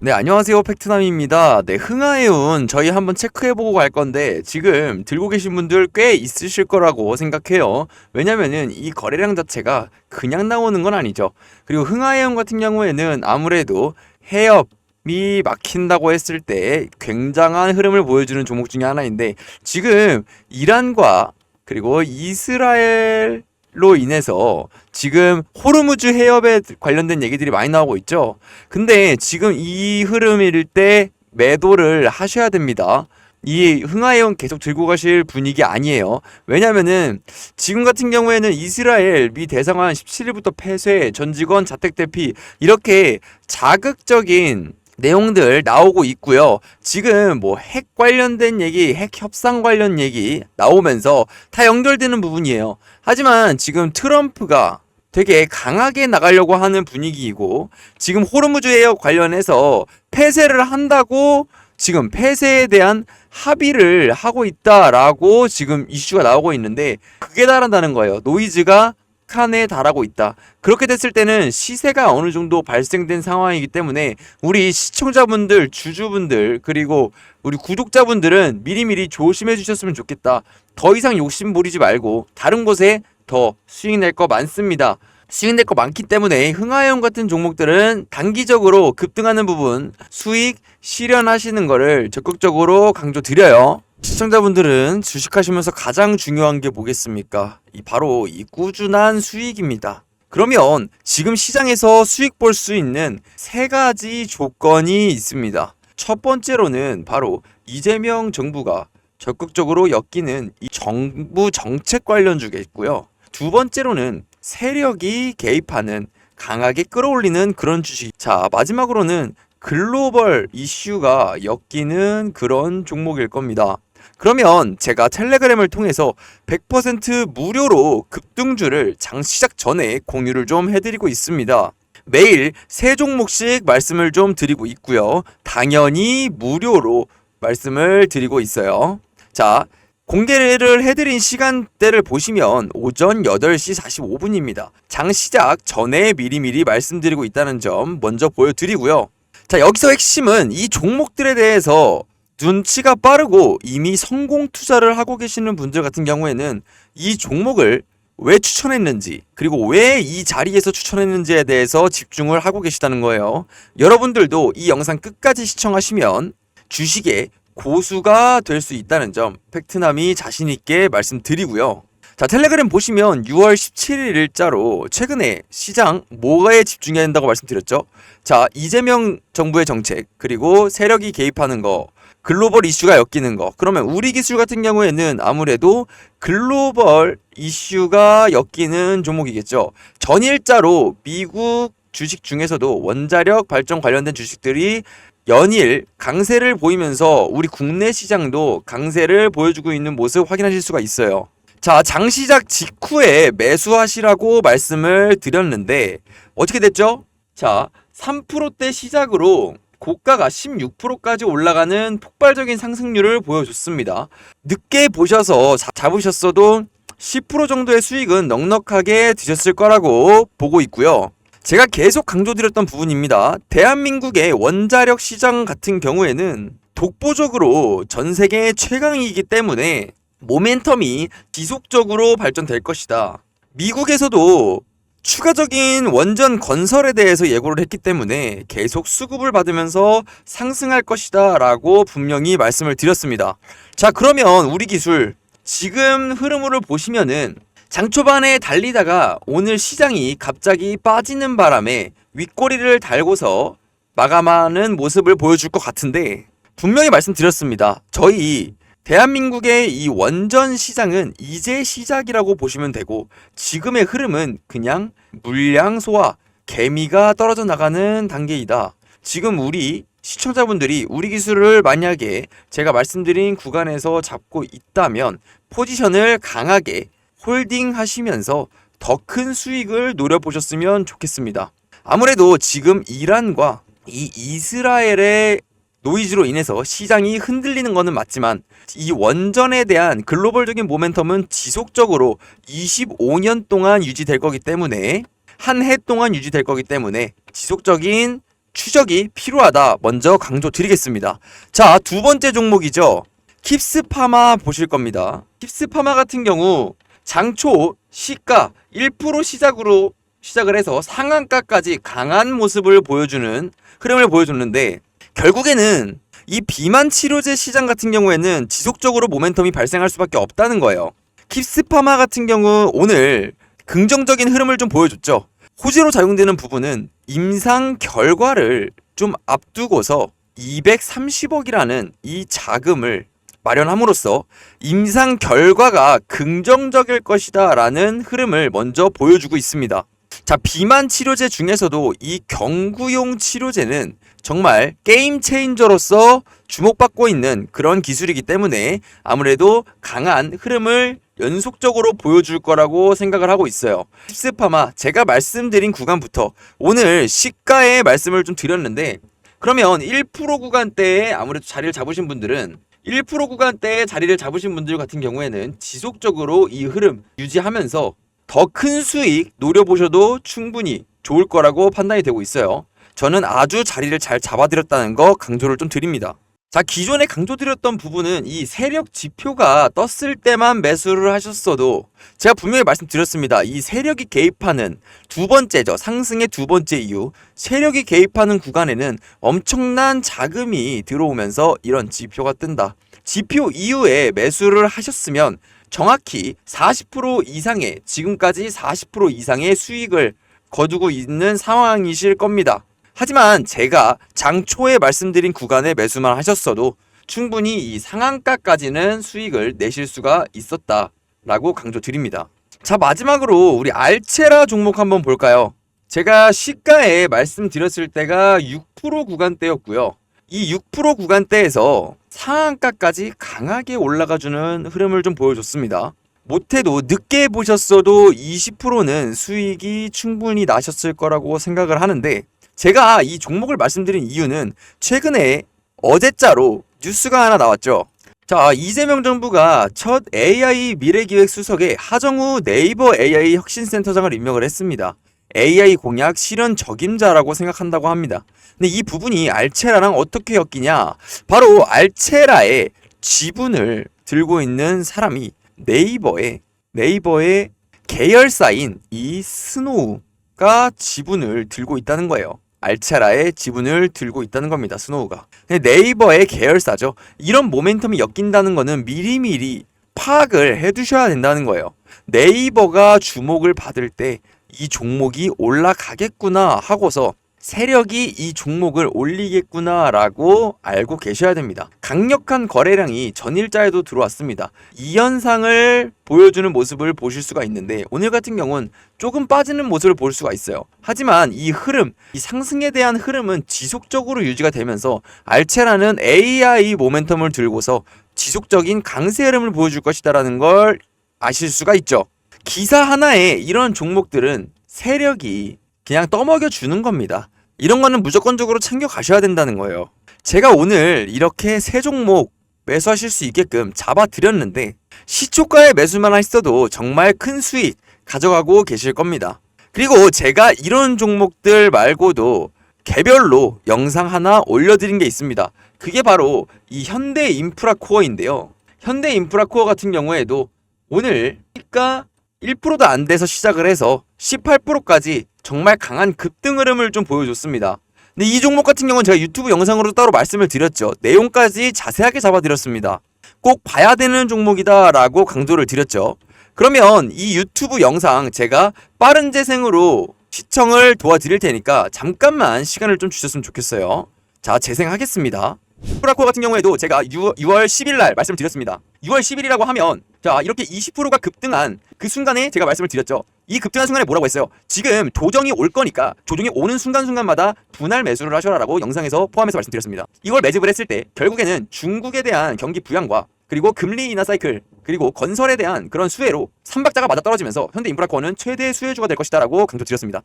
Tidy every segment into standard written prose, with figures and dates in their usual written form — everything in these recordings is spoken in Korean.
네, 안녕하세요. 팩트남입니다. 네, 흥하해운 저희 한번 체크해보고 갈 건데 지금 들고 계신 분들 꽤 있으실 거라고 생각해요. 왜냐면은 이 거래량 자체가 그냥 나오는 건 아니죠. 그리고 흥하해운 같은 경우에는 아무래도 해협이 막힌다고 했을 때 굉장한 흐름을 보여주는 종목 중에 하나인데 지금 이란과 그리고 이스라엘 로 인해서 지금 호르무즈 해협에 관련된 얘기들이 많이 나오고 있죠. 근데 지금 이 흐름일 때 매도를 하셔야 됩니다. 이 흥하해운 계속 들고 가실 분위기 아니에요. 왜냐면은 지금 같은 경우에는 이스라엘 미 대사관 17일부터 폐쇄, 전 직원 자택 대피 이렇게 자극적인 내용들 나오고 있고요. 지금 뭐 핵 관련된 얘기, 핵 협상 관련 얘기 나오면서 다 연결되는 부분이에요. 하지만 지금 트럼프가 되게 강하게 나가려고 하는 분위기이고 지금 호르무즈 해협 관련해서 폐쇄를 한다고 지금 폐쇄에 대한 합의를 하고 있다라고 지금 이슈가 나오고 있는데 그게 다른다는 거예요. 노이즈가 칸에 달하고 있다. 그렇게 됐을 때는 시세가 어느 정도 발생된 상황이기 때문에 우리 시청자분들, 주주분들 그리고 우리 구독자분들은 미리미리 조심해 주셨으면 좋겠다. 더 이상 욕심 부리지 말고 다른 곳에 더 수익 낼 거 많습니다. 수익 낼 거 많기 때문에 흥하해운 같은 종목들은 단기적으로 급등하는 부분 수익 실현하시는 거를 적극적으로 강조드려요. 시청자분들은 주식하시면서 가장 중요한 게 뭐겠습니까? 바로 이 꾸준한 수익입니다. 그러면 지금 시장에서 수익 볼 수 있는 세 가지 조건이 있습니다. 첫 번째로는 바로 이재명 정부가 적극적으로 엮이는 이 정부 정책 관련 주겠고요. 두 번째로는 세력이 개입하는 강하게 끌어올리는 그런 주식. 자, 마지막으로는 글로벌 이슈가 엮이는 그런 종목일 겁니다. 그러면 제가 텔레그램을 통해서 100% 무료로 급등주를 장 시작 전에 공유를 좀 해드리고 있습니다. 매일 3종목씩 말씀을 좀 드리고 있고요. 당연히 무료로 말씀을 드리고 있어요. 자, 공개를 해드린 시간대를 보시면 오전 8시 45분입니다. 장 시작 전에 미리미리 말씀드리고 있다는 점 먼저 보여드리고요. 자, 여기서 핵심은 이 종목들에 대해서 눈치가 빠르고 이미 성공 투자를 하고 계시는 분들 같은 경우에는 이 종목을 왜 추천했는지 그리고 왜 이 자리에서 추천했는지에 대해서 집중을 하고 계시다는 거예요. 여러분들도 이 영상 끝까지 시청하시면 주식의 고수가 될 수 있다는 점 팩트남이 자신있게 말씀드리고요. 자, 텔레그램 보시면 6월 17일 일자로 최근에 시장 뭐가에 집중해야 된다고 말씀드렸죠. 자, 이재명 정부의 정책 그리고 세력이 개입하는 거 글로벌 이슈가 엮이는 거. 그러면 우리 기술 같은 경우에는 아무래도 글로벌 이슈가 엮이는 종목이겠죠. 전일자로 미국 주식 중에서도 원자력 발전 관련된 주식들이 연일 강세를 보이면서 우리 국내 시장도 강세를 보여주고 있는 모습 확인하실 수가 있어요. 자, 장 시작 직후에 매수하시라고 말씀을 드렸는데 어떻게 됐죠? 자, 3%대 시작으로 고가가 16%까지 올라가는 폭발적인 상승률을 보여줬습니다. 늦게 보셔서 잡으셨어도 10% 정도의 수익은 넉넉하게 드셨을 거라고 보고 있고요. 제가 계속 강조드렸던 부분입니다. 대한민국의 원자력 시장 같은 경우에는 독보적으로 전 세계 최강이기 때문에 모멘텀이 지속적으로 발전될 것이다. 미국에서도 추가적인 원전 건설에 대해서 예고를 했기 때문에 계속 수급을 받으면서 상승할 것이다 라고 분명히 말씀을 드렸습니다. 자, 그러면 우리 기술 지금 흐름을 보시면은 장 초반에 달리다가 오늘 시장이 갑자기 빠지는 바람에 윗꼬리를 달고서 마감하는 모습을 보여줄 것 같은데 분명히 말씀드렸습니다. 저희 대한민국의 이 원전 시장은 이제 시작이라고 보시면 되고 지금의 흐름은 그냥 물량 소화, 개미가 떨어져 나가는 단계이다. 지금 우리 시청자분들이 우리 기술을 만약에 제가 말씀드린 구간에서 잡고 있다면 포지션을 강하게 홀딩 하시면서 더 큰 수익을 노려보셨으면 좋겠습니다. 아무래도 지금 이란과 이 이스라엘의 노이즈로 인해서 시장이 흔들리는 것은 맞지만 이 원전에 대한 글로벌적인 모멘텀은 지속적으로 25년 동안 유지될 거기 때문에 한 해 동안 유지될 거기 때문에 지속적인 추적이 필요하다 먼저 강조드리겠습니다. 자, 두 번째 종목이죠. 킵스파마 보실 겁니다. 킵스파마 같은 경우 장초 시가 1% 시작을 해서 상한가까지 강한 모습을 보여주는 흐름을 보여줬는데, 결국에는 이 비만 치료제 시장 같은 경우에는 지속적으로 모멘텀이 발생할 수밖에 없다는 거예요. 킵스파마 같은 경우 오늘 긍정적인 흐름을 좀 보여줬죠. 호재로 작용되는 부분은 임상 결과를 좀 앞두고서 230억이라는 이 자금을 마련함으로써 임상 결과가 긍정적일 것이다 라는 흐름을 먼저 보여주고 있습니다. 자, 비만 치료제 중에서도 이 경구용 치료제는 정말 게임 체인저로서 주목받고 있는 그런 기술이기 때문에 아무래도 강한 흐름을 연속적으로 보여줄 거라고 생각을 하고 있어요. 킵스파마 제가 말씀드린 구간부터 오늘 시가의 말씀을 좀 드렸는데, 그러면 1% 구간대에 아무래도 자리를 잡으신 분들은 1% 구간대에 자리를 잡으신 분들 같은 경우에는 지속적으로 이 흐름 유지하면서 더 큰 수익 노려보셔도 충분히 좋을 거라고 판단이 되고 있어요. 저는 아주 자리를 잘 잡아드렸다는 거 강조를 좀 드립니다. 자, 기존에 강조드렸던 부분은 이 세력 지표가 떴을 때만 매수를 하셨어도 제가 분명히 말씀드렸습니다. 이 세력이 개입하는 두 번째죠. 상승의 두 번째 이유. 세력이 개입하는 구간에는 엄청난 자금이 들어오면서 이런 지표가 뜬다. 지표 이후에 매수를 하셨으면 정확히 40% 이상의, 지금까지 40% 이상의 수익을 거두고 있는 상황이실 겁니다. 하지만 제가 장초에 말씀드린 구간에 매수만 하셨어도 충분히 이 상한가까지는 수익을 내실 수가 있었다라고 강조드립니다. 자, 마지막으로 우리 알체라 종목 한번 볼까요? 제가 시가에 말씀드렸을 때가 6% 구간대였고요. 이 6% 구간대에서 상한가까지 강하게 올라가주는 흐름을 좀 보여줬습니다. 못해도 늦게 보셨어도 20%는 수익이 충분히 나셨을 거라고 생각을 하는데, 제가 이 종목을 말씀드린 이유는 최근에 어제자로 뉴스가 하나 나왔죠. 자, 이재명 정부가 첫 AI 미래기획 수석에 하정우 네이버 AI 혁신센터장을 임명을 했습니다. AI 공약 실현 적임자라고 생각한다고 합니다. 근데 이 부분이 알체라랑 어떻게 엮이냐? 바로 알체라의 지분을 들고 있는 사람이 네이버의 계열사인 이 스노우가 지분을 들고 있다는 거예요. 알체라의 지분을 들고 있다는 겁니다. 스노우가. 네이버의 계열사죠. 이런 모멘텀이 엮인다는 거는 미리미리 파악을 해두셔야 된다는 거예요. 네이버가 주목을 받을 때 이 종목이 올라가겠구나 하고서 세력이 이 종목을 올리겠구나 라고 알고 계셔야 됩니다. 강력한 거래량이 전일자에도 들어왔습니다. 이 현상을 보여주는 모습을 보실 수가 있는데, 오늘 같은 경우는 조금 빠지는 모습을 볼 수가 있어요. 하지만 이 흐름, 이 상승에 대한 흐름은 지속적으로 유지가 되면서 알체라는 AI 모멘텀을 들고서 지속적인 강세 흐름을 보여줄 것이다라는 걸 아실 수가 있죠. 기사 하나에 이런 종목들은 세력이 그냥 떠먹여 주는 겁니다. 이런 거는 무조건적으로 챙겨 가셔야 된다는 거예요. 제가 오늘 이렇게 세 종목 매수하실 수 있게끔 잡아드렸는데, 시초가에 매수만 하셔도 정말 큰 수익 가져가고 계실 겁니다. 그리고 제가 이런 종목들 말고도 개별로 영상 하나 올려드린 게 있습니다. 그게 바로 이 현대인프라코어인데요. 현대인프라코어 같은 경우에도 오늘 시가 1%도 안 돼서 시작을 해서 18%까지 정말 강한 급등 흐름을 좀 보여줬습니다. 근데 이 종목 같은 경우는 제가 유튜브 영상으로도 따로 말씀을 드렸죠. 내용까지 자세하게 잡아드렸습니다. 꼭 봐야 되는 종목이다 라고 강조를 드렸죠. 그러면 이 유튜브 영상 제가 빠른 재생으로 시청을 도와드릴 테니까 잠깐만 시간을 좀 주셨으면 좋겠어요. 자, 재생하겠습니다. 프라코 같은 경우에도 제가 6월 10일 날 말씀드렸습니다. 6월 10일이라고 하면 자, 이렇게 20%가 급등한 그 순간에 제가 말씀을 드렸죠. 이 급등한 순간에 뭐라고 했어요? 지금 조정이 올 거니까 조정이 오는 순간순간마다 분할 매수를 하셔라라고 영상에서 포함해서 말씀드렸습니다. 이걸 매집을 했을 때 결국에는 중국에 대한 경기 부양과 그리고 금리 인하 사이클 그리고 건설에 대한 그런 수혜로 3박자가 맞아떨어지면서 현대인프라코어는 최대 수혜주가 될 것이다라고 강조드렸습니다.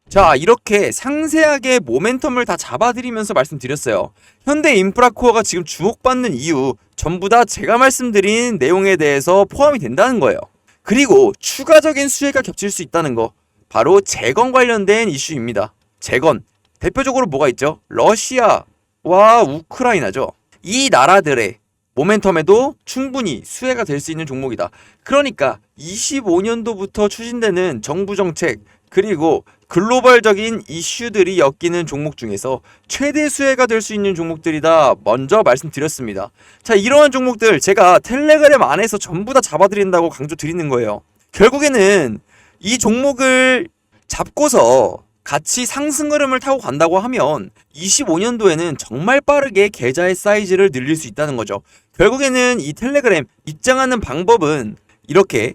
자, 이렇게 상세하게 모멘텀을 다 잡아드리면서 말씀드렸어요. 현대인프라코어가 지금 주목받는 이유 전부 다 제가 말씀드린 내용에 대해서 포함이 된다는 거예요. 그리고 추가적인 수혜가 겹칠 수 있다는 거, 바로 재건 관련된 이슈입니다. 재건, 대표적으로 뭐가 있죠? 러시아와 우크라이나죠. 이 나라들의 모멘텀에도 충분히 수혜가 될 수 있는 종목이다. 그러니까 25년도부터 추진되는 정부 정책 그리고 글로벌적인 이슈들이 엮이는 종목 중에서 최대 수혜가 될 수 있는 종목들이다 먼저 말씀드렸습니다. 자, 이러한 종목들 제가 텔레그램 안에서 전부 다 잡아드린다고 강조드리는 거예요. 결국에는 이 종목을 잡고서 같이 상승 흐름을 타고 간다고 하면 25년도에는 정말 빠르게 계좌의 사이즈를 늘릴 수 있다는 거죠. 결국에는 이 텔레그램 입장하는 방법은 이렇게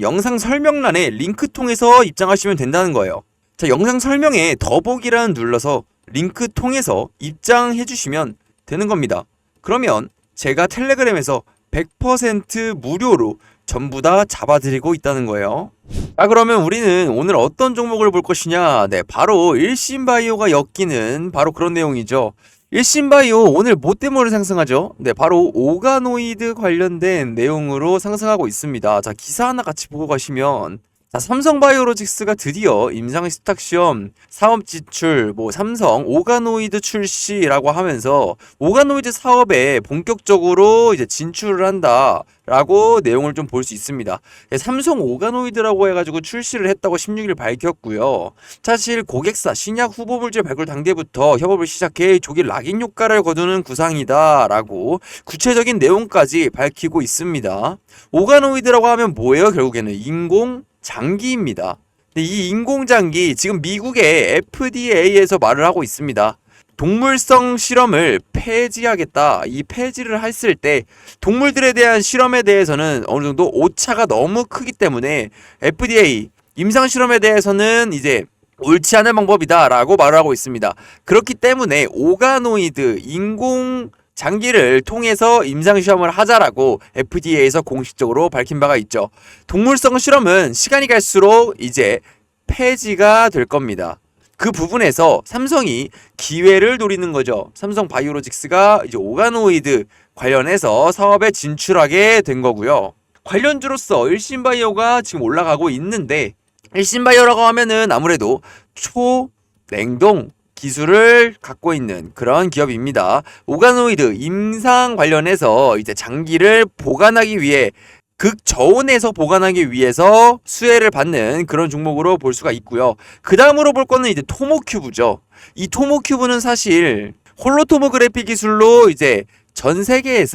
영상 설명란에 링크 통해서 입장하시면 된다는 거예요. 자, 영상 설명에 더보기란 눌러서 링크 통해서 입장해 주시면 되는 겁니다. 그러면 제가 텔레그램에서 100% 무료로 전부 다 잡아드리고 있다는 거예요. 자, 그러면 우리는 오늘 어떤 종목을 볼 것이냐? 네, 바로 일신바이오가 엮이는 바로 그런 내용이죠. 일신바이오 오늘 뭐 때문에 상승하죠? 네, 바로 오가노이드 관련된 내용으로 상승하고 있습니다. 자, 기사 하나 같이 보고 가시면, 자, 삼성바이오로직스가 드디어 임상 스탁시험 사업 지출, 삼성 오가노이드 출시라고 하면서 오가노이드 사업에 본격적으로 이제 진출을 한다라고 내용을 좀 볼 수 있습니다. 삼성 오가노이드라고 해가지고 출시를 했다고 16일 밝혔고요. 사실 고객사 신약 후보물질 발굴 단계부터 협업을 시작해 조기 락인 효과를 거두는 구상이다라고 구체적인 내용까지 밝히고 있습니다. 오가노이드라고 하면 뭐예요? 결국에는 인공장기입니다. 이 인공장기 지금 미국의 FDA에서 말을 하고 있습니다. 동물성 실험을 폐지하겠다. 이 폐지를 했을 때 동물들에 대한 실험에 대해서는 어느 정도 오차가 너무 크기 때문에 FDA 임상 실험에 대해서는 이제 옳지 않은 방법이다라고 말을 하고 있습니다. 그렇기 때문에 오가노이드 인공 장기를 통해서 임상시험을 하자라고 FDA에서 공식적으로 밝힌 바가 있죠. 동물성 실험은 시간이 갈수록 이제 폐지가 될 겁니다. 그 부분에서 삼성이 기회를 노리는 거죠. 삼성 바이오로직스가 이제 오가노이드 관련해서 사업에 진출하게 된 거고요. 관련주로서 일신바이오가 지금 올라가고 있는데, 일신바이오라고 하면은 아무래도 초냉동 기술을 갖고 있는 그런 기업입니다. 오가노이드 임상 관련해서 이제 장기를 보관하기 위해 극저온에서 보관하기 위해서 수혜를 받는 그런 종목으로 볼 수가 있고요. 그 다음으로 볼 거는 이제 토모큐브죠. 이 토모큐브는 사실 홀로토모그래피 기술로 이제 전 세계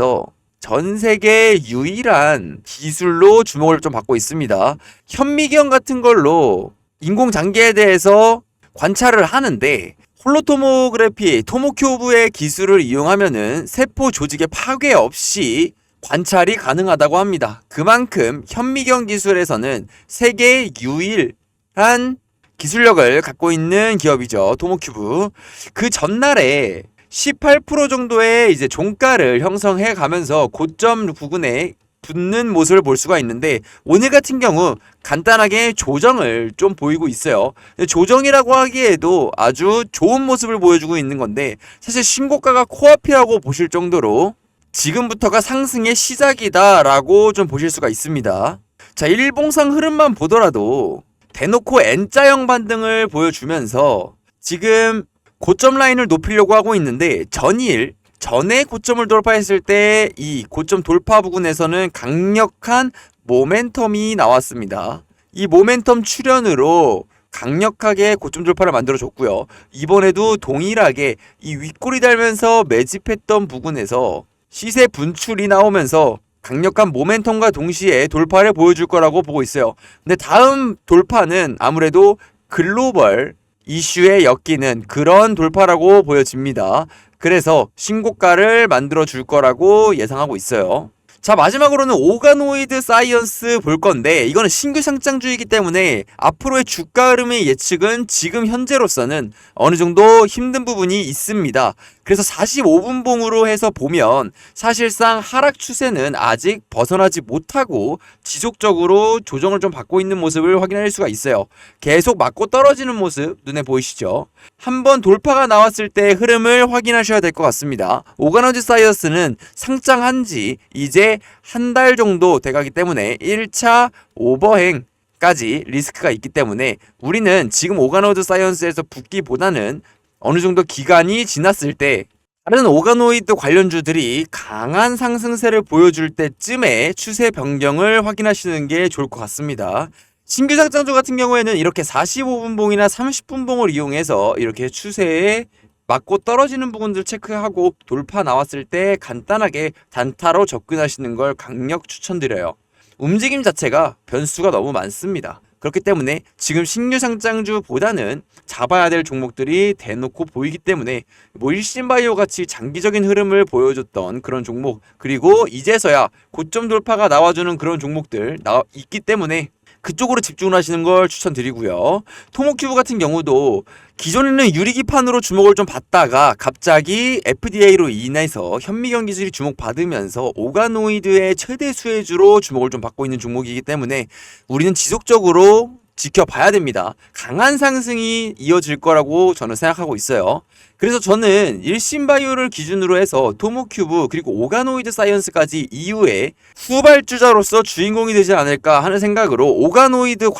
유일한 기술로 주목을 좀 받고 있습니다. 현미경 같은 걸로 인공장기에 대해서 관찰을 하는데, 홀로토모그래피 토모큐브의 기술을 이용하면은 세포 조직의 파괴 없이 관찰이 가능하다고 합니다. 그만큼 현미경 기술에서는 세계 유일한 기술력을 갖고 있는 기업이죠. 토모큐브. 그 전날에 18% 정도의 이제 종가를 형성해 가면서 고점 부근에 붙는 모습을 볼 수가 있는데, 오늘 같은 경우 간단하게 조정을 좀 보이고 있어요. 조정이라고 하기에도 아주 좋은 모습을 보여주고 있는 건데, 사실 신고가가 코앞이라고 보실 정도로 지금부터가 상승의 시작이다라고 좀 보실 수가 있습니다. 자, 일봉상 흐름만 보더라도 대놓고 N자형 반등을 보여주면서 지금 고점 라인을 높이려고 하고 있는데, 전에 고점을 돌파했을 때 이 고점 돌파 부근에서는 강력한 모멘텀이 나왔습니다. 이 모멘텀 출현으로 강력하게 고점 돌파를 만들어줬고요. 이번에도 동일하게 이 윗꼬리 달면서 매집했던 부근에서 시세 분출이 나오면서 강력한 모멘텀과 동시에 돌파를 보여줄 거라고 보고 있어요. 근데 다음 돌파는 아무래도 글로벌 이슈에 엮이는 그런 돌파라고 보여집니다. 그래서 신고가를 만들어 줄 거라고 예상하고 있어요. 자, 마지막으로는 오가노이드 사이언스 볼 건데, 이거는 신규 상장주이기 때문에 앞으로의 주가 흐름의 예측은 지금 현재로서는 어느 정도 힘든 부분이 있습니다. 그래서 45분 봉으로 해서 보면 사실상 하락 추세는 아직 벗어나지 못하고 지속적으로 조정을 좀 받고 있는 모습을 확인할 수가 있어요. 계속 맞고 떨어지는 모습 눈에 보이시죠? 한번 돌파가 나왔을 때 흐름을 확인하셔야 될 것 같습니다. 오가노이드 사이언스는 상장한 지 이제 한 달 정도 돼가기 때문에 1차 오버행 까지 리스크가 있기 때문에 우리는 지금 오가노이드 사이언스에서 붙기보다는 어느 정도 기간이 지났을 때 다른 오가노이드 관련주들이 강한 상승세를 보여줄 때쯤에 추세 변경을 확인하시는 게 좋을 것 같습니다. 신규 상장주 같은 경우에는 이렇게 45분봉이나 30분봉을 이용해서 이렇게 추세에 맞고 떨어지는 부분들 체크하고 돌파 나왔을 때 간단하게 단타로 접근하시는 걸 강력 추천드려요. 움직임 자체가 변수가 너무 많습니다. 그렇기 때문에 지금 신규 상장주보다는 잡아야 될 종목들이 대놓고 보이기 때문에 뭐 일신바이오 같이 장기적인 흐름을 보여줬던 그런 종목, 그리고 이제서야 고점 돌파가 나와주는 그런 종목들 있기 때문에 그쪽으로 집중을 하시는 걸 추천드리고요. 토모큐브 같은 경우도 기존에는 유리기판으로 주목을 좀 받다가 갑자기 FDA로 인해서 현미경 기술이 주목받으면서 오가노이드의 최대 수혜주로 주목을 좀 받고 있는 종목이기 때문에 우리는 지속적으로 지켜봐야 됩니다. 강한 상승이 이어질 거라고 저는 생각하고 있어요. 그래서 저는 일신바이오를 기준으로 해서 토모큐브 그리고 오가노이드 사이언스까지 이후에 후발주자로서 주인공이 되지 않을까 하는 생각으로 오가노이드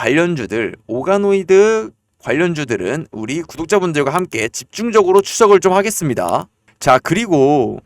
관련주들은 우리 구독자분들과 함께 집중적으로 추적을 좀 하겠습니다. 자, 그리고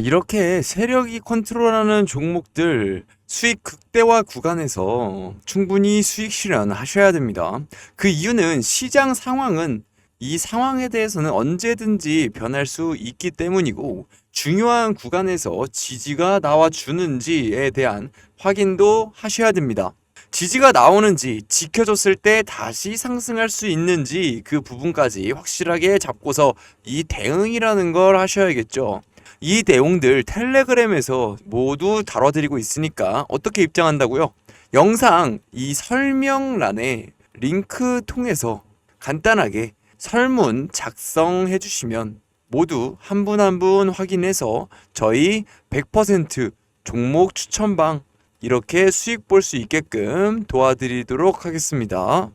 이렇게 세력이 컨트롤하는 종목들 수익 극대화 구간에서 충분히 수익 실현하셔야 됩니다. 그 이유는 시장 상황은 이 상황에 대해서는 언제든지 변할 수 있기 때문이고 중요한 구간에서 지지가 나와주는지에 대한 확인도 하셔야 됩니다. 지지가 나오는지 지켜줬을 때 다시 상승할 수 있는지 그 부분까지 확실하게 잡고서 이 대응이라는 걸 하셔야겠죠. 이 내용들 텔레그램에서 모두 다뤄드리고 있으니까 어떻게 입장한다고요? 영상 이 설명란에 링크 통해서 간단하게 설문 작성해 주시면 모두 한 분 한 분 확인해서 저희 100% 종목 추천방 이렇게 수익 볼 수 있게끔 도와드리도록 하겠습니다.